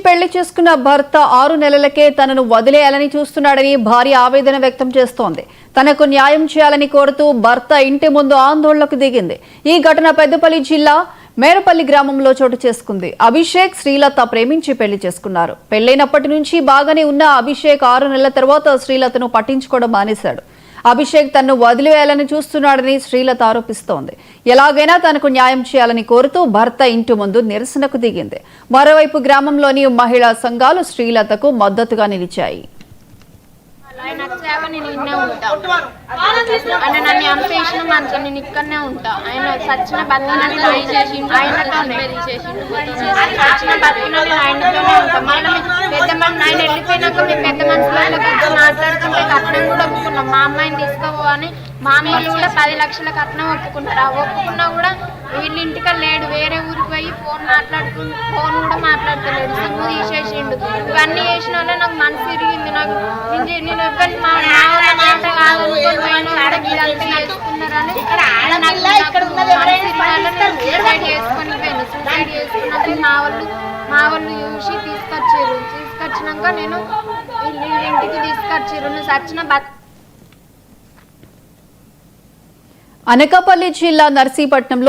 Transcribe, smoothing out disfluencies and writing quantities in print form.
పెళ్లి చేసుకున్న భర్త 6 నెలలకే తనను వదిలేయాలని చూస్తున్నాడని భార్య ఆవేదన వ్యక్తం చేస్తోంది. తనకు న్యాయం చేయాలని కోరుతూ భర్త ఇంటి ముందు ఆందోళనకు దిగింది. ఈ ఘటన పెద్దపల్లి జిల్లా మేరపల్లి గ్రామంలో చోటు చేసుకుంది. అభిషేక్ శ్రీలత ప్రేమించి పెళ్లి చేసుకున్నారు. పెళ్లైనప్పటి నుంచి బాగానే ఉన్న అభిషేక్ 6 నెలల తర్వాత శ్రీలతను పట్టించుకోవడం మానేశాడు. అభిషేక్ తనను వదిలేయాలని చూస్తున్నాడని శ్రీలత ఆరోపిస్తోంది. ఎలాగైనా తనకు న్యాయం చేయాలని కోరుతూ భర్త ఇంటి ముందు నిరసనకు దిగింది. మరోవైపు గ్రామంలోని మహిళా సంఘాలు శ్రీలతకు మద్దతుగా నిలిచాయి. ఆయన నన్ను అంపేసిన మనసు నేను ఇక్కడనే ఉంటా. ఆయన సచ్చిన బతికిన సచ్చిన బతికిన నేను ఆయనతోనే ఉంటా. మళ్ళీ పెద్ద మనిషి ఆయన వెళ్ళిపోయినాక మేము పెద్ద మనుషుల కొంచెం మాట్లాడుతుంటే కట్నం కూడా ఒప్పుకున్నాం. మా అమ్మాయిని తీసుకోపోవని మా అమ్మలు కూడా 10 లక్షల కట్నం ఒప్పుకుంటారు. ఆ ఒప్పుకున్నా కూడా వీళ్ళ ఇంటికి లేడు, వేరే ఊరికి పోయి ఫోన్ కూడా మాట్లాడతలేడు, సిమ్ము తీసేసిండు. ఇవన్నీ చేసిన వల్ల నాకు మనసు తిరిగింది. నాకు నేను ఎవరి మాట కాదనుకొని చేసుకున్నారని సూసైడ్ చేసుకొని పోయాను. సూసైడ్ చేసుకున్నది మా వాళ్ళు చూసి తీసుకొచ్చినాక నేను వీళ్ళ ఇంటికి తీసుకొచ్చారు. నువ్వు సచ్చిన అనకాపల్లి జిల్లా నర్సీపట్నంలో